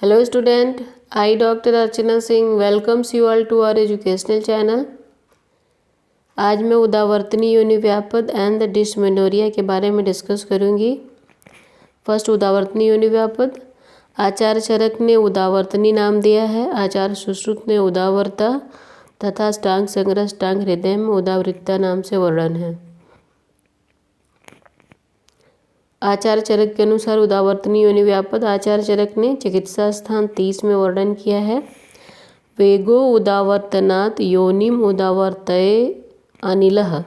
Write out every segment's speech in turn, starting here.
Hello student, I Dr. Archana Singh welcomes you all to our educational channel। आज मैं उदावर्तनी योनिव्यापद and the dysmenorrhoea के बारे में discuss करूंगी। फर्स्ट उदावर्तनी योनिव्यापद। आचार्य चरक ने उदावर्तनी नाम दिया है। आचार्य सुश्रुत ने उदावर्ता तथा स्टांग संग्रह स्टांग हृदय में उदावृत्ता नाम से वर्णन है। आचार्य चरक के अनुसार उदावर्तनी योनिव्यापद आचार्य चरक ने चिकित्सा स्थान 30 में वर्णन किया है। वेगो उदावर्तनात् योनिम उदावर्तये अनिलः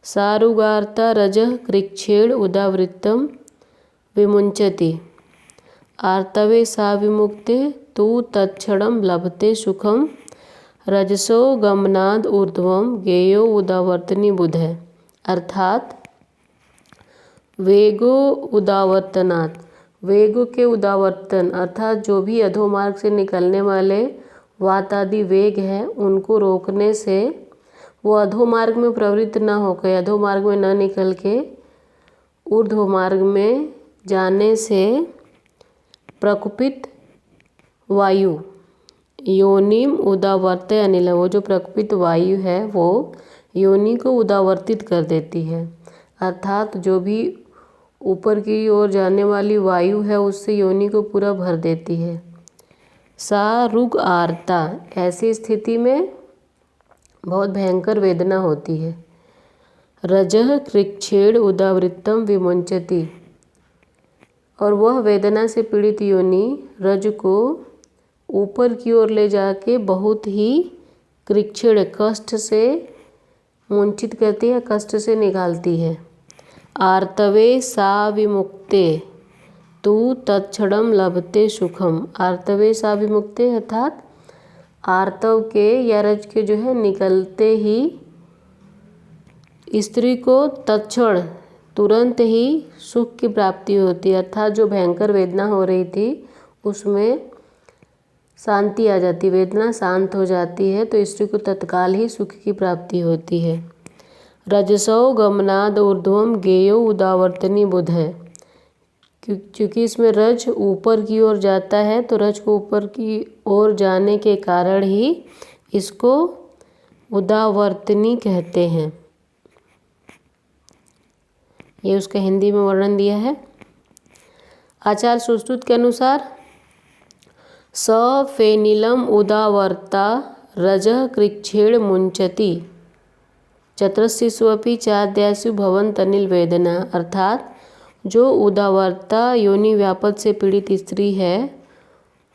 सारुगार्ता रजः कृच्छेड उदावृत्तम विमुंचति आर्तवे सा विमुक्ते तु तत्क्षणं लभते सुखम रजसो गमनाद ऊर्ध्वम गेयो उदावर्तनी बुध है। अर्थात वेगो उदावर्तनात्, वेगो के उदावर्तन अर्थात जो भी अधोमार्ग से निकलने वाले वात आदि वेग हैं उनको रोकने से वो अधोमार्ग में प्रवृत्त न होकर अधोमार्ग में न निकल के ऊर्ध्वमार्ग में जाने से प्रकुपित वायु योनिम उदावर्तय अनिल, वो जो प्रकुपित वायु है वो योनि को उदावर्तित कर देती है। अर्थात जो भी ऊपर की ओर जाने वाली वायु है उससे योनि को पूरा भर देती है। सा रुग आर्ता, ऐसी स्थिति में बहुत भयंकर वेदना होती है। रजः कृच्छेड उदावृत्तम विमुंचति, और वह वेदना से पीड़ित योनि रज को ऊपर की ओर ले जाके बहुत ही कृच्छेड कष्ट से मुंचित करती है, कष्ट से निकालती है। आर्तवे सा विमुक्ते तु तत्क्षणं लभते सुखम, आर्तवे सा विमुक्ते अर्थात आर्तव के या रज के जो है निकलते ही स्त्री को तत्क्षण तुरंत ही सुख की प्राप्ति होती है। अर्थात जो भयंकर वेदना हो रही थी उसमें शांति आ जाती, वेदना शांत हो जाती है तो स्त्री को तत्काल ही सुख की प्राप्ति होती है। रजसो गमनाद ऊर्ध्वम गेयो उदावर्तनी बुध है, क्योंकि इसमें रज ऊपर की ओर जाता है तो रज को ऊपर की ओर जाने के कारण ही इसको उदावर्तनी कहते हैं। ये उसका हिंदी में वर्णन दिया है। आचार्य सुश्रुत के अनुसार स फेनिलम उदावर्ता रजः कृच्छेड मुंचति चतुर्शिष्वपि चाद्यासु भवंत अनिल वेदना, अर्थात जो उदावर्ता योनि व्यापद से पीड़ित स्त्री है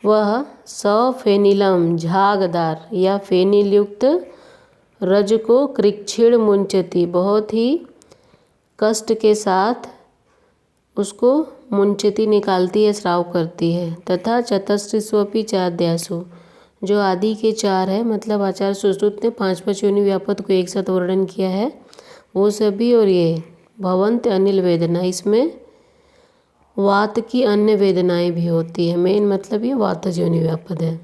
वह सफेनिलम झागदार या फेनिल युक्त रज को कृच्छेड मुंचति, बहुत ही कष्ट के साथ उसको मुंचति निकालती है, स्राव करती है। तथा चतुर्शिष्वपि चाद्यासु, जो आदि के 4 है, मतलब आचार्य सुश्रुत ने 5 योनि व्यापद को एक साथ वर्णन किया है वो सभी, और ये भवंत अनिल वेदना, इसमें वात की अन्य वेदनाएं भी होती है। मेन मतलब ये वातज योनि व्यापद है।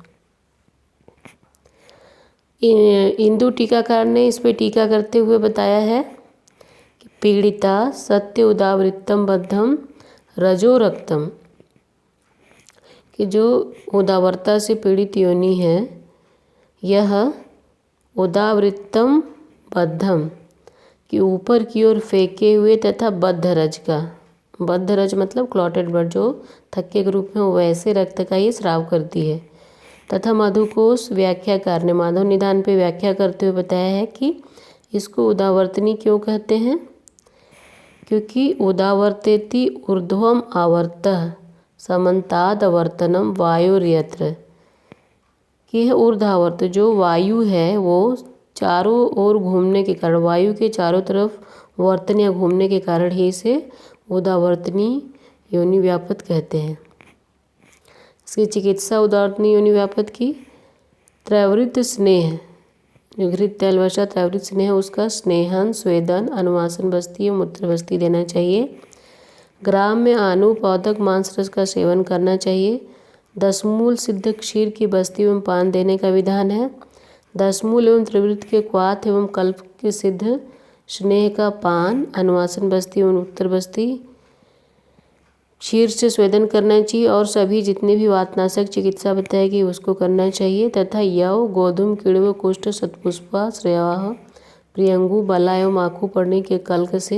इंदु टीकाकार ने इस पर टीका करते हुए बताया है कि पीड़िता सत्य उदावृत्तम बद्धम रजो रक्तम, कि जो उदावर्ता से पीड़ित योनि है यह उदावृत्तम बद्धम, कि ऊपर की ओर फेंके हुए तथा बद्ध रज का, बद्ध रज मतलब क्लॉटेड ब्लड जो थक्के के रूप में वैसे रक्त का ही स्राव करती है। तथा मधुकोश व्याख्याकार ने माधव निदान पे व्याख्या करते हुए बताया है कि इसको उदावर्तनी क्यों कहते हैं, क्योंकि उदावर्तेति ऊर्ध्वम आवर्तः समन्ताद अवर्तनम वायुर्यत्र, कि है ऊर्ध्वावर्त, जो वायु है वो चारों ओर घूमने के कारण, वायु के चारों तरफ वर्तन या घूमने के कारण ही इसे उदावर्तनी योनि व्यापद कहते हैं। इसकी चिकित्सा उदावर्तनी योनि व्यापद की त्रैवृत्त स्नेह, जो घृत तैलवशा त्रैवृत्त स्नेह, उसका स्नेहन स्वेदन अनुवासन बस्ती और मूत्र बस्ती देना चाहिए। ग्राम में आनुपादक मांस रस का सेवन करना चाहिए। 10 मूल सिद्ध क्षीर की बस्ती एवं पान देने का विधान है। 10 मूल एवं त्रिवृत्त के क्वाथ एवं कल्प के सिद्ध स्नेह का पान, अनुवासन बस्ती एवं उत्तर बस्ती क्षीर से स्वेदन करना चाहिए और सभी जितने भी वातनाशक चिकित्सा बताएगी उसको करना चाहिए तथा यव गोधूम किड़व कुष्ठ शतपुष्पा श्रेयाह प्रियंगु बला एवं आँखों पड़ने के कल्क से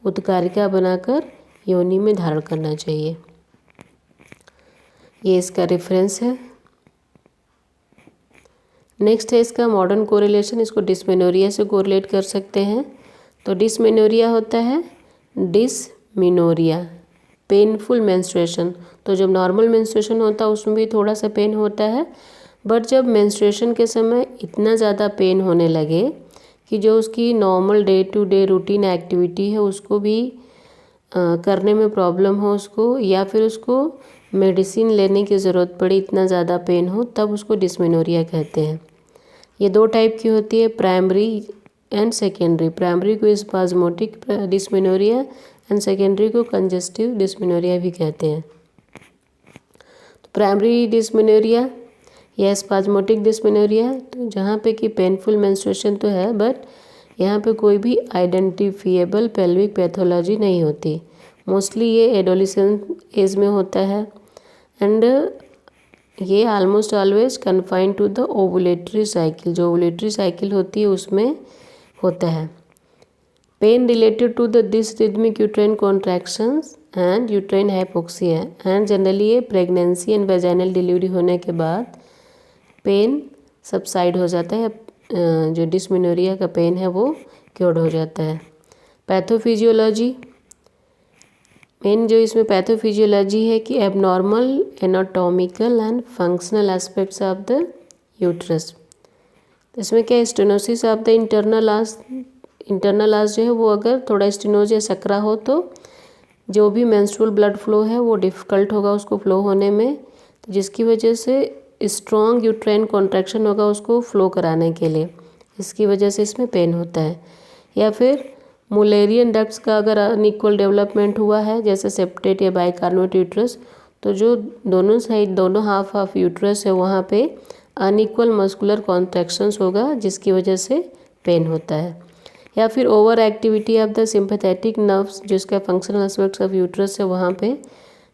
उत्कारिका बनाकर योनि में धारण करना चाहिए। ये इसका रेफरेंस है। नेक्स्ट है इसका मॉडर्न कोरिलेशन। इसको डिस्मेनोरिया से कोरिलेट कर सकते हैं। तो डिस्मेनोरिया होता है डिसमिनोरिया पेनफुल मेंस्ट्रुएशन। तो जब नॉर्मल मेंस्ट्रुएशन होता है उसमें भी थोड़ा सा पेन होता है, बट जब मेंस्ट्रुएशन के समय इतना ज़्यादा पेन होने लगे कि जो उसकी normal day to day routine activity है उसको भी करने में प्रॉब्लम हो उसको, या फिर उसको मेडिसिन लेने की ज़रूरत पड़े, इतना ज़्यादा पेन हो, तब उसको डिस्मेनोरिया कहते हैं। ये दो टाइप की होती है, प्राइमरी एंड सेकेंडरी। प्राइमरी को स्पाज्मोटिक डिस्मेनोरिया एंड सेकेंडरी को कंजेस्टिव डिस्मेनोरिया भी कहते हैं। तो प्राइमरी डिस्मेनोरिया या स्पाज्मोटिक डिस्मेनोरिया, तो जहाँ पे कि पेनफुल मेंस्ट्रुएशन तो है बट यहाँ पे कोई भी आइडेंटिफिएबल पेल्विक पैथोलॉजी नहीं होती। मोस्टली ये एडोलिसेंट एज में होता है एंड ये almost always confined to the ovulatory cycle. जो ओवुलेटरी साइकिल होती है उसमें होता है। Pain related to the dysrhythmic uterine contractions and uterine hypoxia and generally ये प्रेगनेंसी एंड वेजाइनल डिलीवरी होने के बाद पेन सबसाइड हो जाता है। जो डिस्मेनोरिया का पेन है वो क्योर्ड हो जाता है। पैथोफिजियोलॉजी, मेन जो इसमें पैथोफिजियोलॉजी है कि abnormal anatomical and functional aspects of the uterus. इसमें क्या स्टेनोसिस ऑफ द इंटरनल आस जो है वो अगर थोड़ा स्टेनोज या सकरा हो तो जो भी मेंस्ट्रुअल ब्लड फ्लो है वो डिफ़िकल्ट होगा उसको फ्लो होने में, तो जिसकी वजह से स्ट्रॉन्ग यूट्राइन कॉन्ट्रैक्शन होगा उसको फ्लो कराने के लिए, इसकी वजह से इसमें पेन होता है। या फिर मुलेरियन डक्ट्स का अगर अनइक्वल डेवलपमेंट हुआ है जैसे सेप्टेट या बाइकार्बोनेट यूट्रस, तो जो दोनों साइड दोनों हाफ ऑफ यूट्रस है वहाँ पे अनइक्वल मस्कुलर कॉन्ट्रैक्शंस होगा जिसकी वजह से पेन होता है। या फिर over activity of the sympathetic nerves जिसका फंक्शनल एस्पेक्ट्स ऑफ यूट्रस है वहाँ पे,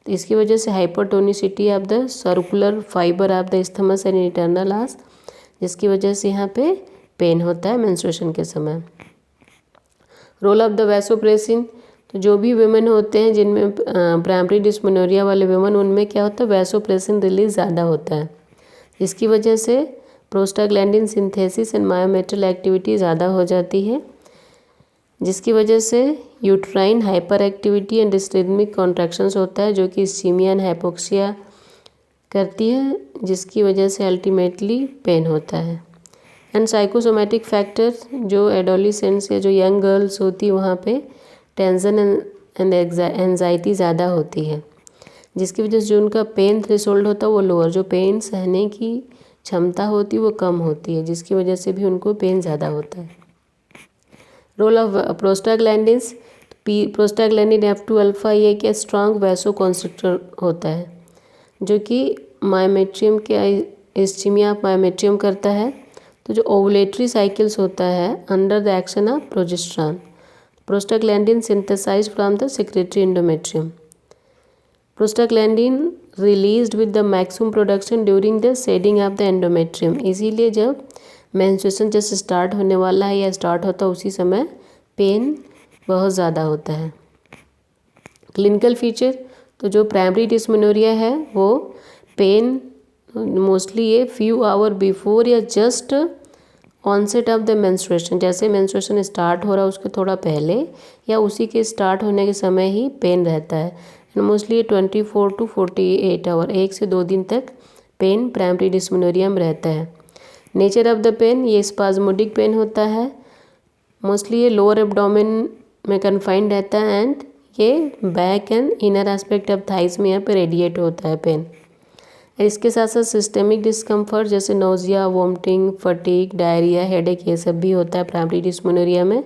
तो इसकी वजह से hypertonicity of the circular fibre of the isthmus and internal os, जिसकी वजह से यहाँ पे पेन होता है मेंस्ट्रुएशन के समय। रोल ऑफ द वैसोप्रेसिन, तो जो भी वुमेन होते हैं जिनमें प्राइमरी डिस्मेनोरिया वाले वुमेन, उनमें क्या होता है वैसोप्रेसिन रिलीज ज़्यादा होता है, जिसकी वजह से prostaglandin synthesis and myometrial activity ज़्यादा हो जाती है, जिसकी वजह से uterine hyper activity and dysrhythmic contractions होता है जो कि इस्चीमिया एंड हाइपोक्सिया करती है, जिसकी वजह से अल्टीमेटली पेन होता है। एंड साइकोसोमेटिक फैक्टर, जो एडोलिसेंट्स या जो यंग गर्ल्स होती है वहाँ पे टेंशन एंड एंजाइटी ज़्यादा होती है, जिसकी वजह से जो उनका पेन थ्रेशोल्ड होता है वो लोअर, जो पेन सहने की क्षमता होती है वो कम होती है, जिसकी वजह से भी उनको पेन ज़्यादा होता है। Role of prostaglandins, prostaglandin F2 alpha ये क्या स्ट्रॉन्ग वैसोकॉन्स्ट्रिक्टर होता है जो कि मायोमेट्रियम के इस्चीमिया ऑफ मायोमेट्रियम करता है। तो जो ओवुलेटरी साइकिल्स होता है under the action of progesterone, prostaglandin synthesised from the secretory endometrium. Prostaglandin released with the maximum production during the shedding of the endometrium, इसीलिए जब मेंस्ट्रुएशन जैसे स्टार्ट होने वाला है या स्टार्ट होता है उसी समय पेन बहुत ज़्यादा होता है। क्लिनिकल फीचर, तो जो प्राइमरी डिस्मेनोरिया है वो पेन मोस्टली ये फ्यू आवर बिफोर या just onset of the menstruation, जैसे मेंस्ट्रुएशन स्टार्ट हो रहा है उसके थोड़ा पहले या उसी के स्टार्ट होने के समय ही पेन रहता है। एंड मोस्टली 24 to 48 आवर, 1 से 2 दिन तक पेन प्राइमरी डिस्मेनोरिया में रहता है। नेचर ऑफ द पेन, ये स्पाज्मोडिक पेन होता है, मोस्टली ये लोअर एब्डोमेन में कन्फाइंड रहता है एंड ये back and inner aspect of thighs में यहाँ पे रेडिएट होता है पेन। इसके साथ साथ सिस्टेमिक डिस्कम्फर्ट जैसे nausea, vomiting, fatigue, diarrhoea, headache, ये सब भी होता है प्राइमरी डिस्मेनोरिया में।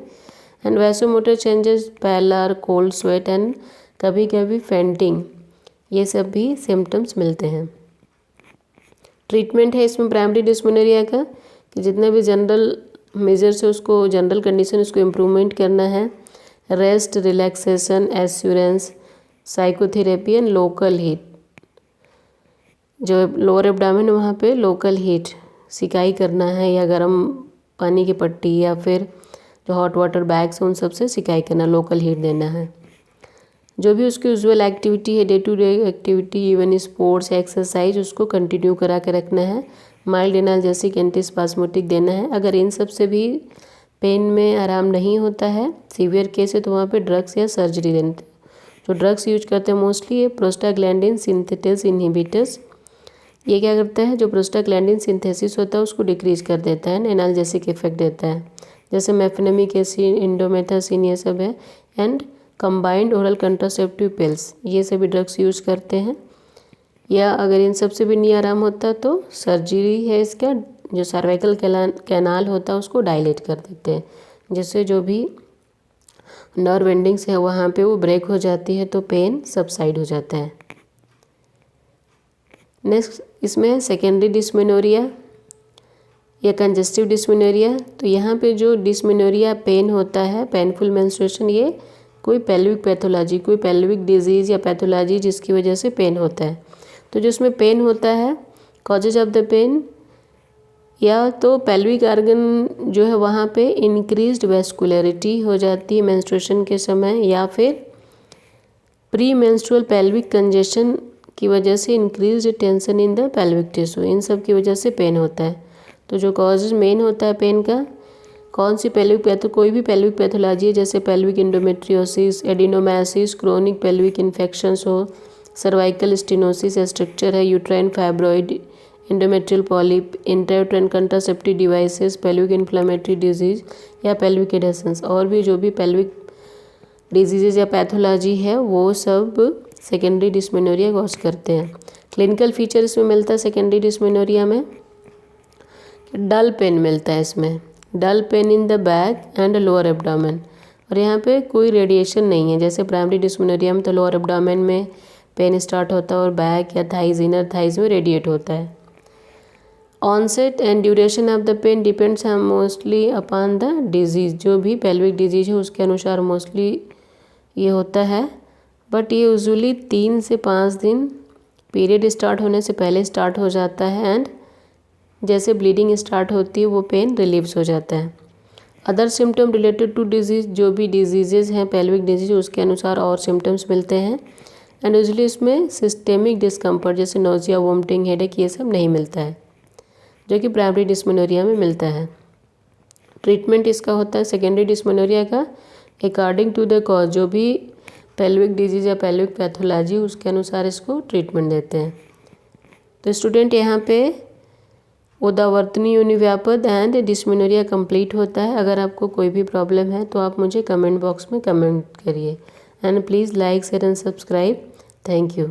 And vasomotor changes, pallor, cold sweat and कभी कभी फेंटिंग, ये सब भी सिम्टम्स मिलते हैं। ट्रीटमेंट है इसमें प्राइमरी डिस्मेनोरिया का कि जितने भी जनरल मेजर्स है उसको, जनरल कंडीशन उसको इम्प्रूवमेंट करना है। Rest, relaxation, assurance, psychotherapy and local heat, जो लोअर एब्डामेन है वहाँ पे लोकल हीट सिकाई करना है, या गर्म पानी की पट्टी या फिर जो हॉट वाटर बैग्स हैं उन सब से सिकाई करना, लोकल हीट देना है। जो भी उसकी यूजुअल एक्टिविटी है, day to day activity, even sports exercise, उसको कंटिन्यू करा के रखना है। माइल्ड एनाल्जेसिक एंटीस्पास्मोटिक देना है। अगर इन सब से भी पेन में आराम नहीं होता है, सीवियर केस है, तो वहाँ पे ड्रग्स या सर्जरी देते हैं। जो ड्रग्स यूज करते हैं मोस्टली ये प्रोस्टाग्लैंडिन सिंथेटेस इनहिबिटर्स। ये क्या करता है, जो प्रोस्टाग्लैंडिन सिंथेसिस होता है उसको डिक्रीज कर देता है, एनाल्जेसिक इफेक्ट देता है, जैसे मेफेनेमिक एसिड, इंडोमेथासिन, ये सब है। And combined oral contraceptive pills, ये सभी ड्रग्स यूज करते हैं। या अगर इन सब से भी नहीं आराम होता तो सर्जरी है, इसका जो सर्वाइकल कैनाल होता है उसको डायलेट कर देते हैं, जिससे जो भी नर्व एंडिंग्स है वहाँ पे वो ब्रेक हो जाती है, तो पेन सबसाइड हो जाता है। नेक्स्ट इसमें सेकेंडरी डिस्मेनोरिया या कंजेस्टिव डिस्मेनोरिया। तो यहाँ पे जो डिस्मेनोरिया पेन होता है, पेनफुल मेंस्ट्रुएशन, ये कोई पेल्विक पैथोलॉजी, कोई पेल्विक डिजीज़ या पैथोलॉजी जिसकी वजह से पेन होता है। तो जो इसमें पेन होता है, कॉजेज ऑफ द पेन, या तो पेल्विक आर्गन जो है वहाँ पे इंक्रीज्ड वेस्कुलरिटी हो जाती है मेंस्ट्रुएशन के समय, या फिर प्री मेंस्ट्रुअल पेल्विक कंजेशन की वजह से increased tension in the pelvic tissue, इन सब की वजह से पेन होता है। तो जो कॉजेज मेन होता है पेन का, कौन सी पेल्विक कोई भी पेल्विक पैथोलॉजी है, जैसे pelvic endometriosis, adenomyosis, chronic pelvic infections हो, सर्वाइकल स्टेनोसिस स्ट्रक्चर है, uterine fibroid, endometrial polyp, intrauterine contraceptive devices, pelvic inflammatory disease या पेल्विक एडेशंस, और भी जो भी पेल्विक डिजीजेज या पैथोलॉजी है वो सब सेकेंडरी डिस्मेनोरिया कॉज करते हैं। क्लिनिकल फीचर इसमें मिलता है सेकेंडरी डिस्मेनोरिया में, डल पेन मिलता है इसमें, dull pain in the back and lower abdomen, और यहाँ पे कोई रेडिएशन नहीं है। जैसे प्राइमरी डिस्मेनोरिया में तो लोअर एब्डामेन में पेन स्टार्ट होता है और बैक या थाइज, इनर थाइज में रेडिएट होता है। Onset and duration of the pain depends mostly upon the disease, जो भी पेल्विक डिजीज है उसके अनुसार मोस्टली ये होता है, बट ये यूजुअली 3 से 5 दिन पीरियड स्टार्ट होने से पहले स्टार्ट हो जाता है, एंड जैसे ब्लीडिंग स्टार्ट होती है वो पेन रिलीव्स हो जाता है। Other symptom related to disease, जो भी डिजीजेज हैं पेल्विक डिजीज उसके अनुसार और सिम्टम्स मिलते हैं, एंड यूजुअली इसमें सिस्टेमिक डिस्कम्फर्ट जैसे नोजिया, वोमिटिंग, हेडेक, ये सब नहीं मिलता है, जो कि प्राइमरी डिस्मेनोरिया में मिलता है। ट्रीटमेंट इसका होता है सेकेंडरी डिस्मेनोरिया का अकॉर्डिंग टू द कॉज, जो भी पेल्विक डिजीज या पेल्विक पैथोलॉजी उसके अनुसार इसको ट्रीटमेंट देते हैं। तो स्टूडेंट यहाँ पे उदावर्तनी योनिव्यापद एंड डिस्मेनोरिया कंप्लीट होता है। अगर आपको कोई भी प्रॉब्लम है तो आप मुझे कमेंट बॉक्स में कमेंट करिए, and please like share and subscribe. Thank you.